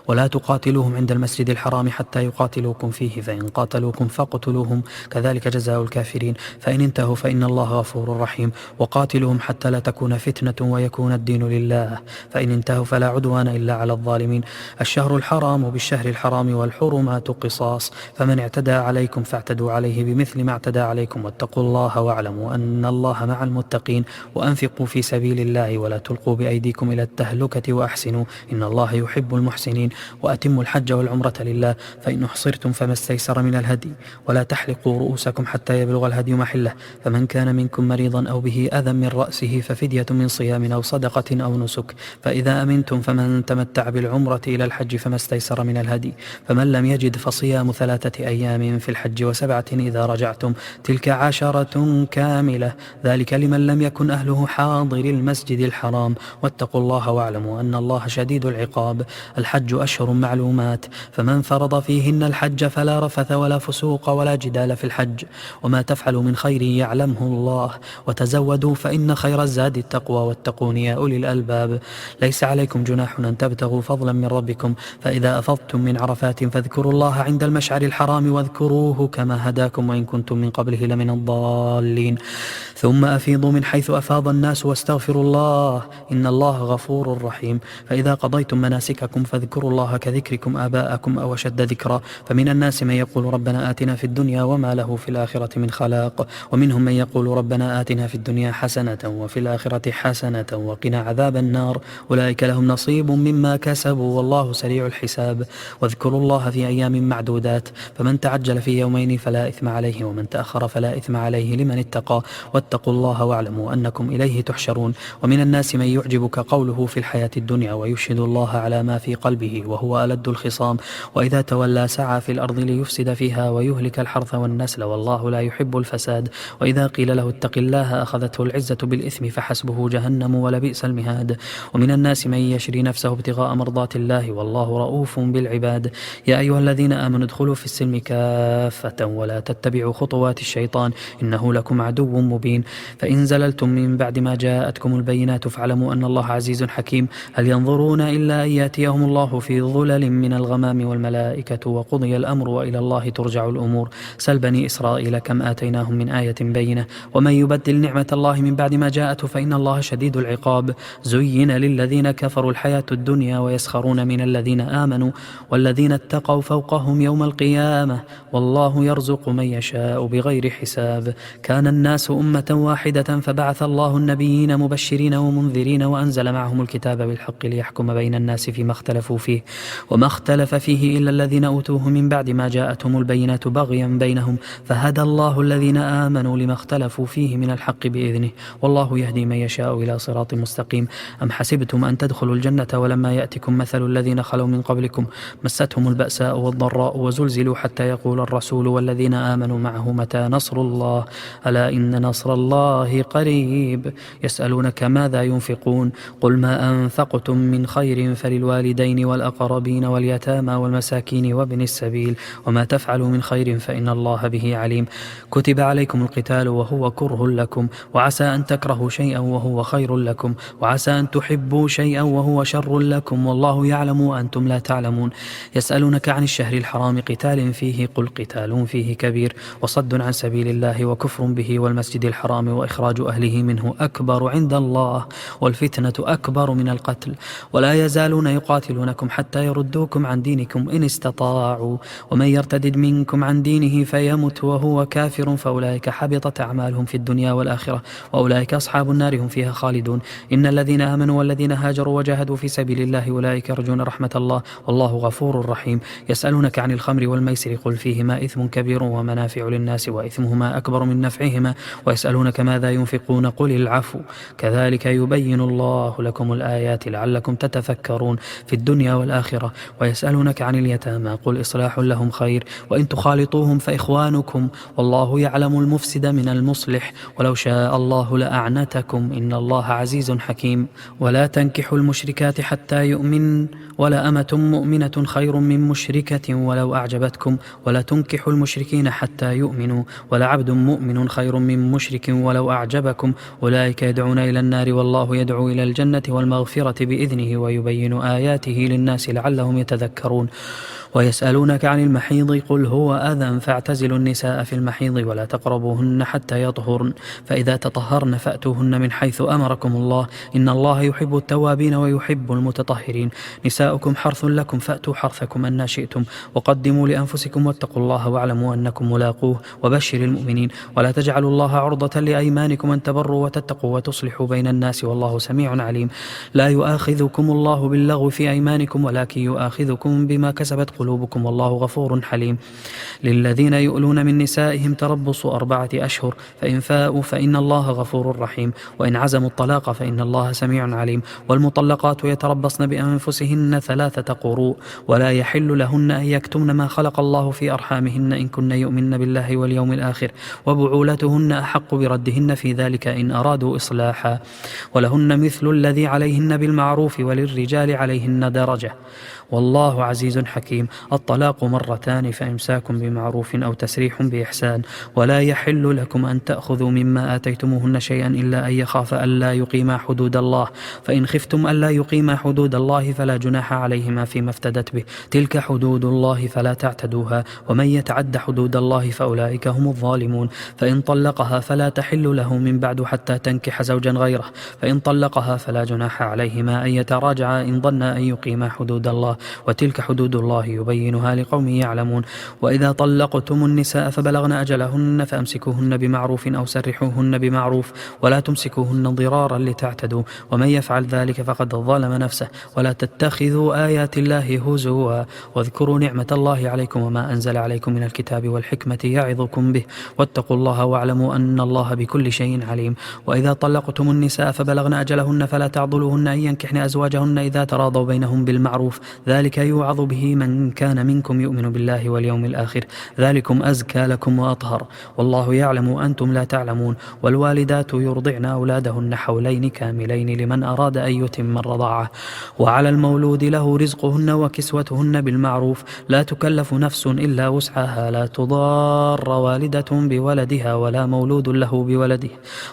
ولا تقاتلوهم عند المسجد الحرام حتى يقاتلوكم فيه فإن قاتلوكم فاقتلوهم كذلك جزاء الكافرين فإن انتهوا فإن الله غفور رحيم. وقاتلوهم حتى لا تكون فتنة ويكون الدين لله فإن انتهوا فلا عدوان إلا على الظالمين. الشهر الحرام بالشهر الحرام والحرمات قصاص فمن اعتدى عليكم فاعتدوا عليه بمثل ما اعتدى عليكم واتقوا الله واعلموا أن الله مع المتقين. وأنفقوا في سبيل الله ولا تلقوا بأيديكم إلى التهلكة وأحسنوا إن الله يحب المحسنين. وأتموا الحج والعمرة لله فإن أحصرتم فما استيسر من الهدي ولا تحلقوا رؤوسكم حتى يبلغ الهدي محله فمن كان منكم مريضا أو به أذى من رأسه ففدية من صيام أو صدقة أو نسك فإذا أمنتم فمن تمتع تمتع بالعمرة إلى الحج فما استيسر من الهدي، فمن لم يجد فصيام 3 أيام في الحج و7 إذا رجعتم، تلك 10 كاملة، ذلك لمن لم يكن أهله حاضر المسجد الحرام، واتقوا الله واعلموا أن الله شديد العقاب. الحج أشهر معلومات، فمن فرض فيهن الحج فلا رفث ولا فسوق ولا جدال في الحج، وما تفعلوا من خير يعلمه الله، وتزودوا فإن خير الزاد التقوى، واتقون يا أولي الألباب. ليس عليكم جناح أن تبتغوا فضلا من ربكم، فإذا أفضتم من عرفات فاذكروا الله عند المشعر الحرام واذكروه كما هداكم وإن كنتم من قبله لمن الضالين. ثم أفيضوا من حيث أفاض الناس واستغفروا الله إن الله غفور رحيم. فإذا قضيتم مناسككم فاذكروا الله كذكركم آباءكم أو أشد ذكرا، فمن الناس من يقول ربنا آتنا في الدنيا وما له في الآخرة من خلاق، ومنهم من يقول ربنا آتنا في الدنيا حسنة وفي الآخرة حسنة وقنا عذاب النار، أولئك لهم نصيب مما كسبوا والله سريع الحساب. واذكروا الله في أيام معدودات، فمن تعجل في يومين فلا إثم عليه ومن تأخر فلا إثم عليه لمن اتقى، واتقوا الله واعلموا أنكم إليه تحشرون. ومن الناس من يعجبك قوله في الحياة الدنيا ويشهد الله على ما في قلبه وهو ألد الخصام، وإذا تولى سعى في الأرض ليفسد فيها ويهلك الحرث والنسل والله لا يحب الفساد. وإذا قيل له اتق الله أخذته العزة بالإثم فحسبه جهنم ولبئس المهاد. ومن الناس من يشري نفسه ابتغاء مرضات الله والله رؤوف بالعباد. يا أيها الذين آمنوا ادخلوا في السلم كافة ولا تتبعوا خطوات الشيطان إنه لكم عدو مبين. فإن زللتم من بعد ما جاءتكم البينات فاعلموا أن الله عزيز حكيم. هل ينظرون إلا أن يأتيهم الله في ظلل من الغمام والملائكة وقضي الأمر وإلى الله ترجع الأمور. سل بني إسرائيل كم آتيناهم من آية بينة ومن يبدل نعمة الله من بعد ما جاءته فإن الله شديد العقاب. زين للذين كفروا الحياة الدنيا ويسخرون من الذين آمنوا والذين اتقوا فوقهم يوم القيامة والله يرزق من يشاء بغير حساب. كان الناس أمة واحدة فبعث الله النبيين مبشرين ومنذرين وأنزل معهم الكتاب بالحق ليحكم بين الناس فيما اختلفوا فيه وما اختلف فيه إلا الذين أوتوه من بعد ما جاءتهم البينات بغيا بينهم فهدى الله الذين آمنوا لما اختلفوا فيه من الحق بإذنه والله يهدي من يشاء إلى صراط مستقيم. أم حسبتم أن تدخلوا الجنة ولما يأتكم مثل الذين خلوا من قبلكم مستهم البأساء والضراء وزلزلوا حتى يقول الرسول والذين آمنوا معه متى نصر الله ألا إن نصر الله قريب. يسألونك ماذا ينفقون قل ما أنفقتم من خير فللوالدين والأقربين واليتامى والمساكين وابن السبيل وما تفعلوا من خير فإن الله به عليم. كتب عليكم القتال وهو كره لكم وعسى أن تكرهوا شيئا وهو خير لكم وعسى أن تحبوا شيئا وهو شر لكم والله يعلم وأنتم لا تعلمون. يسألونك عن الشهر الحرام قتال فيه قل قتال فيه كبير وصد عن سبيل الله وكفر به والمسجد الحرام وإخراج أهله منه أكبر عند الله والفتنة أكبر من القتل ولا يزالون يقاتلونكم حتى يردوكم عن دينكم إن استطاعوا ومن يرتدد منكم عن دينه فيمت وهو كافر فأولئك حبطت أعمالهم في الدنيا والآخرة وأولئك أصحاب النار هم فيها خالدون. إن الذين آمنوا والذين هاجروا وجاهدوا في سبيل الله أولئك يرجون رحمة الله والله غفور رحيم. يسألونك عن الخمر والميسر قل فيهما إثم كبير ومنافع للناس وإثمهما أكبر من نفعهما ويسألونك ماذا ينفقون قل العفو كذلك يبين الله لكم الآيات لعلكم تتفكرون في الدنيا والآخرة. ويسألونك عن اليتامى قل إصلاح لهم خير وإن تخالطوهم فإخوانكم والله يعلم المفسد من المصلح ولو شاء الله لأعنتكم إن الله عزيز حكيم. ولا تنكحوا المشركات حتى يؤمن ولا أمة مؤمنة خير من مشركة ولو أعجبتكم ولا تنكحوا المشركين حتى يؤمنوا ولعبد مؤمن خير من مشرك ولو أعجبكم أولئك يدعون إلى النار والله يدعو إلى الجنة والمغفرة بإذنه ويبين آياته للناس لعلهم يتذكرون. ويسألونك عن المحيض قل هو أذى فاعتزلوا النساء في المحيض ولا تقربوهن حتى يطهرن فإذا تطهرن فأتوهن من حيث أمركم الله إن الله يحب التوابين ويحب المتطهرين. نساؤكم حرث لكم فأتوا حرثكم أن شئتم وقدموا لأنفسكم واتقوا الله واعلموا أنكم ملاقوه وبشر المؤمنين. ولا تجعلوا الله عرضة لأيمانكم أن تبروا وتتقوا وتصلحوا بين الناس والله سميع عليم. لا يؤاخذكم الله باللغو في أيمانكم ولكن يؤاخذكم بما كسبت قلوبكم والله غفور حليم. للذين يؤلون من نسائهم تربص 4 أشهر فإن فاءوا فإن الله غفور رحيم وإن عزموا الطلاق فإن الله سميع عليم. والمطلقات يتربصن بأنفسهن 3 قروء ولا يحل لهن أن يكتمن ما خلق الله في أرحامهن إن كن يؤمن بالله واليوم الآخر وبعولتهن أحق بردهن في ذلك إن أرادوا إصلاحا ولهن مثل الذي عليهن بالمعروف وللرجال عليهن درجة والله عزيز حكيم. الطلاق 2 فإمساك بمعروف أو تسريح بإحسان ولا يحل لكم أن تأخذوا مما آتيتموهن شيئا إلا أن يخاف ألا يقيما حدود الله فإن خفتم ألا يقيما حدود الله فلا جناح عليهما فيما افتدت به تلك حدود الله فلا تعتدوها ومن يتعد حدود الله فأولئك هم الظالمون. فإن طلقها فلا تحل له من بعد حتى تنكح زوجا غيره فإن طلقها فلا جناح عليهما أن يتراجعا إن ظنا أن يقيما حدود الله وتلك حدود الله يبينها لقوم يعلمون. وإذا طلقتم النساء فبلغن أجلهن فأمسكوهن بمعروف أو سرحوهن بمعروف ولا تمسكوهن ضرارا لتعتدوا ومن يفعل ذلك فقد ظلم نفسه. ولا تتخذوا آيات الله هزوا واذكروا نعمة الله عليكم وما أنزل عليكم من الكتاب والحكمة يعظكم به واتقوا الله واعلموا أن الله بكل شيء عليم. وإذا طلقتم النساء فبلغن أجلهن فلا تعضلوهن أن ينكحن أزواجهن إذا تراضوا بينهم بالمعروف ذلك يوعظ به من كان منكم يؤمن بالله واليوم الآخر ذلكم أزكى لكم وأطهر والله يعلم وأنتم لا تعلمون. والوالدات يرضعن أولادهن حولين كاملين لمن أراد أن يتم الرضاعة وعلى المولود له رزقهن وكسوتهن بالمعروف لا تكلف نفس إلا وسعها لا تضار والدة بولدها ولا مولود له بولده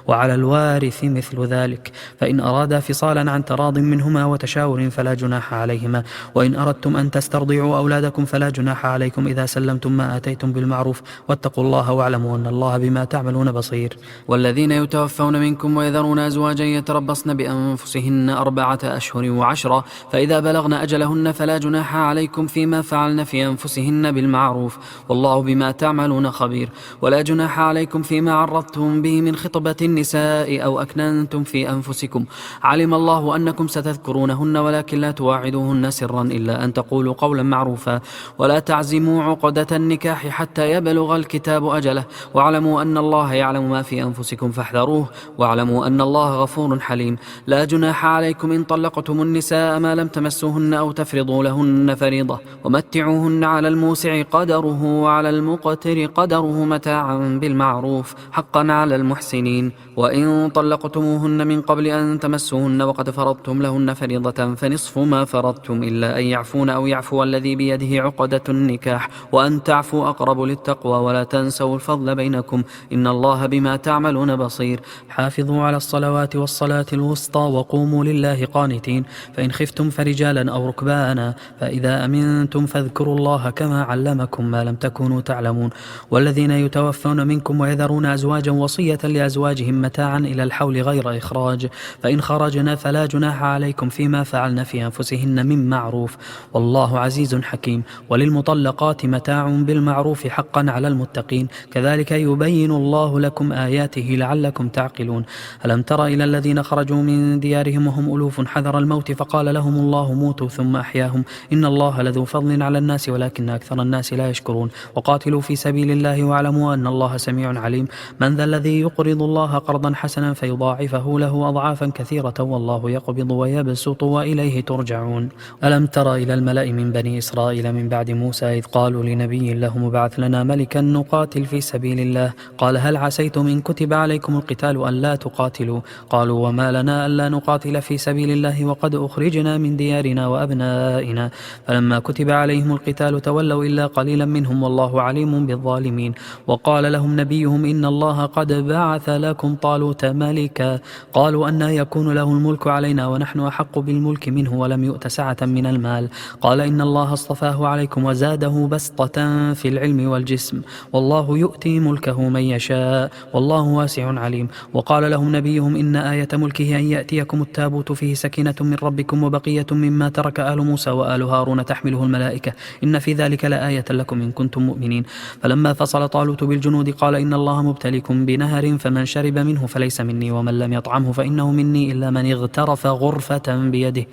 وعلى الوارث مثل ذلك فإن أرادا فصالا عن تراض منهما وتشاور فلا جناح عليهما. وإن أردتم أن تسترضعوا أولادكم فلا جناح عليكم إذا سلمتم ما آتيتم بالمعروف واتقوا الله واعلموا أن الله بما تعملون بصير. والذين يتوفون منكم ويذرون أزواجا يتربصن بأنفسهن 4 أشهر و10 فإذا بلغن أجلهن فلا جناح عليكم فيما فعلن في أنفسهن بالمعروف والله بما تعملون خبير. ولا جناح عليكم فيما عرضتم به من خطبة النساء أو أكننتم في أنفسكم علم الله أنكم ستذكرونهن ولكن لا تواعدوهن سرا إلا أن تقولوا قولا معروفا ولا تعزموا عقدة النكاح حتى يبلغ الكتاب أجله واعلموا أن الله يعلم ما في أنفسكم فاحذروه واعلموا أن الله غفور حليم. لا جناح عليكم إن طلقتم النساء ما لم تمسوهن أو تفرضوا لهن فريضة ومتعوهن على الموسع قدره وعلى المقتر قدره متاعا بالمعروف حقا على المحسنين. وإن طلقتموهن من قبل أن تمسوهن وقد فرضتم لهن فريضة فنصف ما فرضتم إلا أن يعفون أو يعفو الذي بيده عقدة النكاح وأن تعفوا أقرب للتقوى ولا تنسوا الفضل بينكم إن الله بما تعملون بصير. حافظوا على الصلوات والصلاة الوسطى وقوموا لله قانتين فإن خفتم فرجالا أو ركبانا فإذا أمنتم فاذكروا الله كما علمكم ما لم تكونوا تعلمون. والذين يتوفون منكم ويذرون أزواجا وصية لأزواجهم متاعا إلى الحول غير إخراج فإن خرجنا فلا جناح عليكم فيما فعلن في أنفسهن من معروف والله عزيز حكيم. وللمطلقات متاع بالمعروف حقا على المتقين كذلك يبين الله لكم آياته لعلكم تعقلون. ألم تر إلى الذين خرجوا من ديارهم وهم ألوف حذر الموت فقال لهم الله موتوا ثم أحياهم إن الله لذو فضل على الناس ولكن أكثر الناس لا يشكرون. وقاتلوا في سبيل الله واعلموا أن الله سميع عليم. من ذا الذي يقرض الله قرضا حسنا فيضاعفه له أضعافا كثيرة والله يقبض ويبسط وإليه ترجعون. ألم تر إلى الملأ من بني إسرائيل من بعد موسى إذ قالوا لنبي له مبعث لنا ملكا نقاتل في سبيل الله قال هل عسيتم إن كتب عليكم القتال ألا تقاتلوا قالوا وما لنا ألا نقاتل في سبيل الله وقد أخرجنا من ديارنا وأبنائنا فلما كتب عليهم القتال تولوا إلا قليلا منهم والله عليم بالظالمين. وقال لهم نبيهم إن الله قد بعث لكم طالوت ملكا قالوا أن يكون له الملك علينا ونحن أحق بالملك منه ولم يؤت سعة من المال قال إن الله اصطفاه عليكم وزاده بسطة في العلم والجسم والله يؤتي ملكه من يشاء والله واسع عليم. وقال لهم نبيهم إن آية ملكه أن يأتيكم التابوت فيه سكينة من ربكم وبقية مما ترك آل موسى وآل هارون تحمله الملائكة إن في ذلك لآية لكم إن كنتم مؤمنين. فلما فصل طالوت بالجنود قال إن الله مبتليكم بنهر فمن شرب منه فليس مني ومن لم يطعمه فإنه مني إلا من اغترف غرفة بيده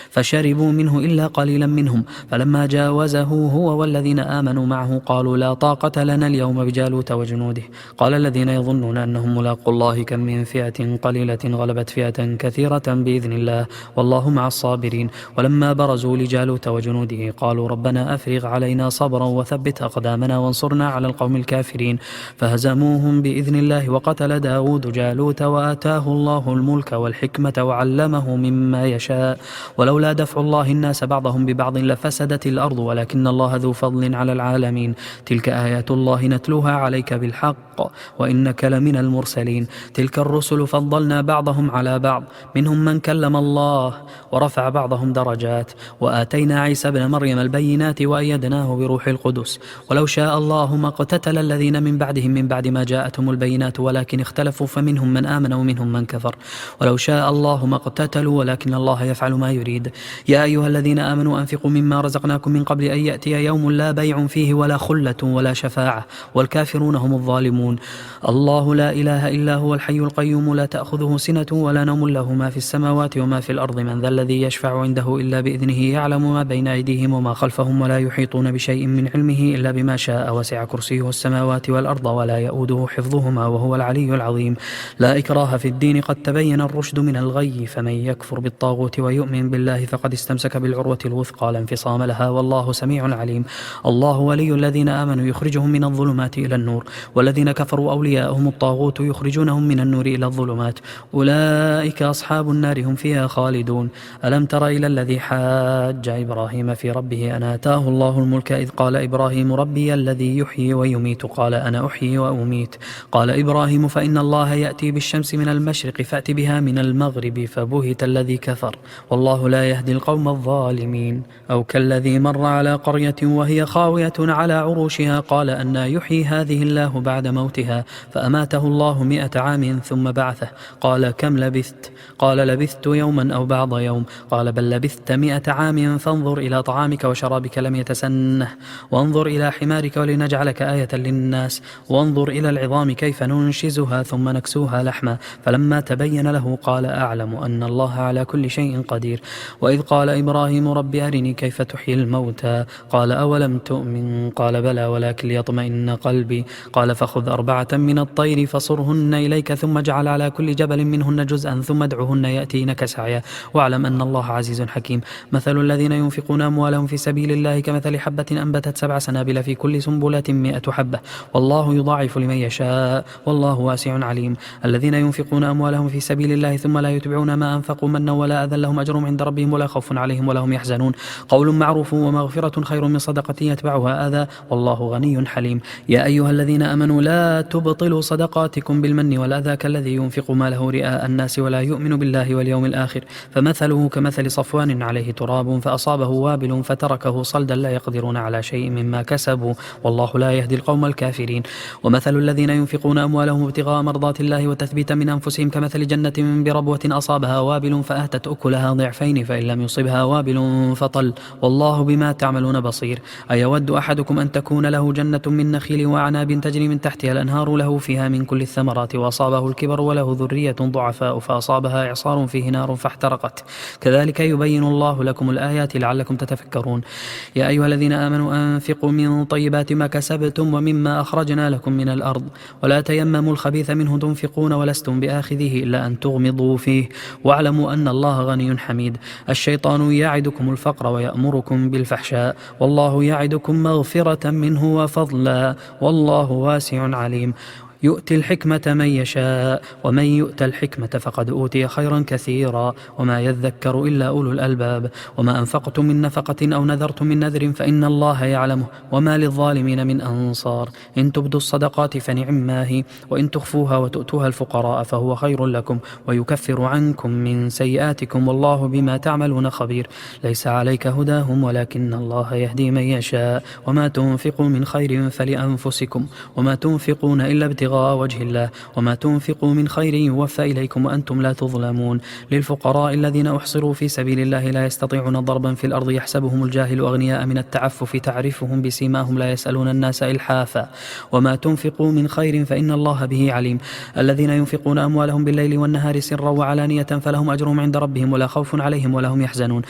فشربوا منه إلا إلا قليلا منهم، فلما جاوزه هو والذين آمنوا معه قالوا لا طاقة لنا اليوم بجالوت وجنوده. قال الذين يظنون أنهم ملاقوا الله كم من فئة قليلة غلبت فئة كثيرة بإذن الله والله مع الصابرين. ولما برزوا لجالوت وجنوده قالوا ربنا أفرغ علينا صبرا وثبت أقدامنا وانصرنا على القوم الكافرين، فهزموهم بإذن الله. وقتل داود جالوت وآتاه الله الملك والحكمة وعلمه مما يشاء، ولولا دفع الله الناس بعضهم ببعض لفسدت الأرض ولكن الله ذو فضل على العالمين. تلك آيات الله نتلوها عليك بالحق وإنك لمن المرسلين. تلك الرسل فضلنا بعضهم على بعض، منهم من كلم الله ورفع بعضهم درجات، وآتينا عيسى ابن مريم البينات وأيدناه بروح القدس. ولو شاء الله ما اقتتل الذين من بعدهم من بعد ما جاءتهم البينات ولكن اختلفوا فمنهم من آمن ومنهم من كفر. ولو شاء الله ما اقتتلوا ولكن الله يفعل ما يريد. يا أيها الذين آمنوا أنفقوا مما رزقناكم من قبل أن يأتي يوم لا بيع فيه ولا خلة ولا شفاعة والكافرون هم الظالمون. الله لا إله إلا هو الحي القيوم لا تأخذه سنة ولا نوم له ما في السماوات وما في الأرض من ذا الذي يشفع عنده إلا بإذنه يعلم ما بين أيديهم وما خلفهم ولا يحيطون بشيء من علمه إلا بما شاء وسع كرسيه السماوات والأرض ولا يؤوده حفظهما وهو العلي العظيم. لا إكراه في الدين قد تبين الرشد من الغي فمن يكفر بالطاغوت ويؤمن بالله فقد استمسك بالعروة الوثقى لا انفصام لها والله سميع عليم. الله ولي الذين آمنوا يخرجهم من الظلمات إلى النور والذين كفروا أولياءهم الطاغوت يخرجونهم من النور إلى الظلمات أولئك أصحاب النار هم فيها خالدون. ألم تر إلى الذي حاج إبراهيم في ربه أن آتاه الله الملك إذ قال إبراهيم ربي الذي يحيي ويميت قال أنا أحيي وأميت قال إبراهيم فإن الله يأتي بالشمس من المشرق فأت بها من المغرب فبهت الذي كفر والله لا يهدي القوم الظالمين. أو كالذي مر على قرية وهي خاوية على عروشها قال أن يحيي هذه الله بعد موتها فأماته الله 100 عام ثم بعثه قال كم لبثت قال لبثت يوما أو بعض يوم قال بل لبثت 100 عام فانظر إلى طعامك وشرابك لم يتسنه وانظر إلى حمارك ولنجعلك آية للناس وانظر إلى العظام كيف ننشزها ثم نكسوها لحما فلما تبين له قال أعلم أن الله على كل شيء قدير. وإذ قال إبراهيم رب أرني كيف تحيي الموتى قال أولم تؤمن قال بلى ولكن ليطمئن قلبي قال فخذ 4 من الطير فصرهن إليك ثم اجعل على كل جبل منهن جزءا ثم ادعهن يأتينك سعيا واعلم أن الله عزيز حكيم. مثل الذين ينفقون أموالهم في سبيل الله كمثل حبة أنبتت 7 سنابل في كل سنبلة 100 حبة والله يضاعف لمن يشاء والله واسع عليم. الذين ينفقون أموالهم في سبيل الله ثم لا يتبعون ما أنفقوا منا ولا أذى لهم أجرهم عند ربهم ولا خوف عليهم ولا هم يحزنون. قول معروف ومغفرة خير من صدقة يتبعها أذى والله غني حليم. يا أيها الذين آمنوا لا تبطلوا صدقاتكم بالمن والأذى كالذي ينفق ماله رئاء الناس ولا يؤمن بالله واليوم الآخر فمثله كمثل صفوان عليه تراب فأصابه وابل فتركه صلدا لا يقدرون على شيء مما كسبوا والله لا يهدي القوم الكافرين. ومثل الذين ينفقون أموالهم ابتغاء مرضات الله وتثبيتا من أنفسهم كمثل جنة بربوة أصابها وابل فأهتت أكلها ضعفين فإن لم يصبها وابل فطل والله بما تعملون بصير. أيود أحدكم أن تكون له جنة من نخيل وأعناب تجري من تحتها الأنهار له فيها من كل الثمرات وأصابه الكبر وله ذرية ضعفاء فأصابها إعصار فيه نار فاحترقت كذلك يبين الله لكم الآيات لعلكم تتفكرون. يا أيها الذين آمنوا أنفقوا من طيبات ما كسبتم ومما أخرجنا لكم من الأرض ولا تيمموا الخبيث منه تنفقون ولستم بآخذه إلا أن تغمضوا فيه واعلموا أن الله غني حميد. الشيطان يعدكم الفقر ويأمركم بالفحشاء والله يعدكم مغفرة منه وفضلا والله واسع عليم. يؤتي الحكمة من يشاء ومن يؤت الحكمة فقد أوتي خيرا كثيرا وما يذكر إلا أولو الألباب. وما أنفقتم من نفقة أو نذرتم من نذر فإن الله يعلمه وما للظالمين من أنصار. إن تبدوا الصدقات فنعما هي وإن تخفوها وتؤتوها الفقراء فهو خير لكم ويكفر عنكم من سيئاتكم والله بما تعملون خبير. ليس عليك هداهم ولكن الله يهدي من يشاء وما تنفقوا من خير فلأنفسكم وما تنفقون إلا ابتغاء ابتغاء وجه الله وما تنفقوا من خير يوفى إليكم وأنتم لا تظلمون. للفقراء الذين أحصروا في سبيل الله لا يستطيعون ضربا في الأرض يحسبهم الجاهل أغنياء من التعفف تعرفهم بسيماهم لا يسألون الناس إلحافا وما تنفقوا من خير فإن الله به عليم. الذين ينفقون أموالهم بالليل والنهار سرا وعلانية فلهم أجرهم عند ربهم ولا خوف عليهم ولا هم يحزنون.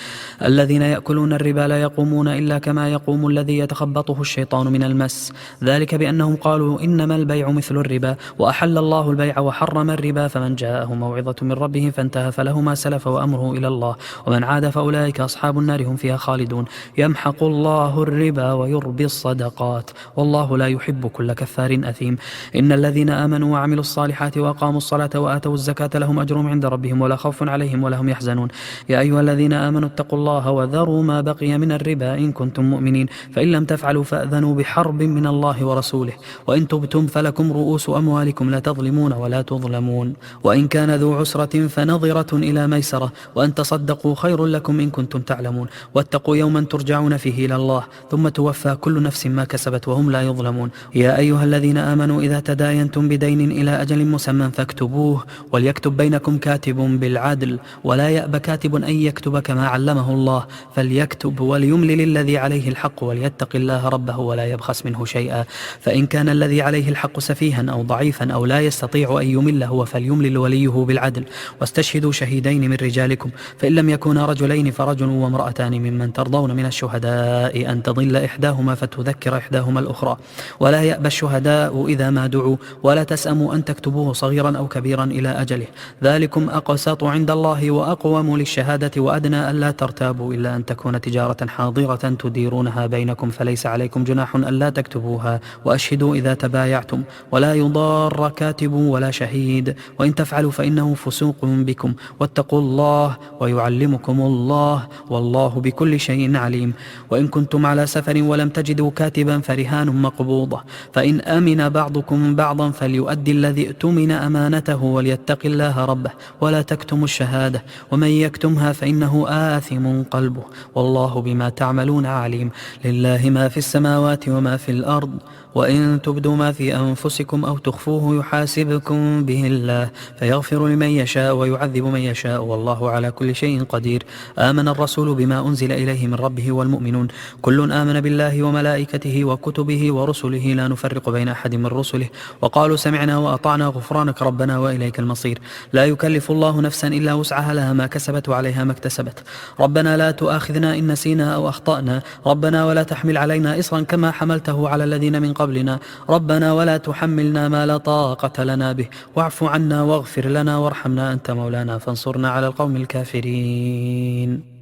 الذين يأكلون الربا لا يقومون إلا كما يقوم الذي يتخبطه الشيطان من المس ذلك بأنهم قالوا إنما البيع مثل الربا وأحل الله البيع وحرم الربا فمن جاءه موعظة من ربه فانتهى فله ما سلف وأمره إلى الله ومن عاد فأولئك أصحاب النار هم فيها خالدون. يمحق الله الربا ويربي الصدقات والله لا يحب كل كفار أثيم. إن الذين آمنوا وعملوا الصالحات وأقاموا الصلاة وآتوا الزكاة لهم أجرهم عند ربهم ولا خوف عليهم ولا هم يحزنون. يا أيها الذين آمنوا اتقوا الله وذروا ما بقي من الربا إن كنتم مؤمنين فإن لم تفعلوا فأذنوا بحرب من الله ورسوله وإن تبتم فلكم رؤوس أموالكم لا تظلمون ولا تظلمون وإن كان ذو عسرة فنظرة إلى ميسرة وأن تصدقوا خير لكم إن كنتم تعلمون واتقوا يوما ترجعون فيه إلى الله ثم توفى كل نفس ما كسبت وهم لا يظلمون. يا أيها الذين آمنوا إذا تداينتم بدين إلى أجل مسمى فاكتبوه وليكتب بينكم كاتب بالعدل ولا يأب كاتب أن يكتب كما علمه الله فليكتب وليملل الذي عليه الحق وليتق الله ربه ولا يبخس منه شيئا فإن كان الذي عليه الحق سفيها أو ضعيفا أو لا يستطيع أن يمل هو فليملل وليه بالعدل واستشهدوا شهيدين من رجالكم فإن لم يكونا رجلين فرجل وامرأتان ممن ترضون من الشهداء أن تضل إحداهما فتذكر إحداهما الأخرى ولا يأبى الشهداء إذا ما دعوا ولا تسأموا أن تكتبوه صغيرا أو كبيرا إلى أجله ذلكم أقسط عند الله وأقوم للشهادة وأدنى ألا ترتابوا إلا أن تكون تجارة حاضرة تديرونها بينكم فليس عليكم جناح ألا تكتبوها وأشهدوا إذا تبايعتم ولا يضار كاتب ولا شهيد وإن تفعلوا فإنه فسوق بكم واتقوا الله ويعلمكم الله والله بكل شيء عليم. وإن كنتم على سفر ولم تجدوا كاتبا فرهان مقبوضة فإن أمن بعضكم بعضا فليؤدي الذي اؤتمن أمانته وليتق الله ربه ولا تكتموا الشهادة ومن يكتمها فإنه آثم قلبه والله بما تعملون عليم. لله ما في السماوات وما في الأرض وإن تبدوا ما في أنفسكم أو تخفوه يحاسبكم به الله فيغفر لمن يشاء ويعذب من يشاء والله على كل شيء قدير. آمن الرسول بما أنزل إليه من ربه والمؤمنون كل آمن بالله وملائكته وكتبه ورسله لا نفرق بين أحد من رسله وقالوا سمعنا وأطعنا غفرانك ربنا وإليك المصير. لا يكلف الله نفسا إلا وسعها لها ما كسبت وعليها ما اكتسبت. ربنا لا تؤاخذنا إن نسينا أو أخطأنا ربنا ولا تحمل علينا إصرا كما حملته على الذين من قبلنا ربنا ولا تحملنا ما لا طاقة لنا به واعف عنا واغفر لنا وارحمنا أنت مولانا فانصرنا على القوم الكافرين.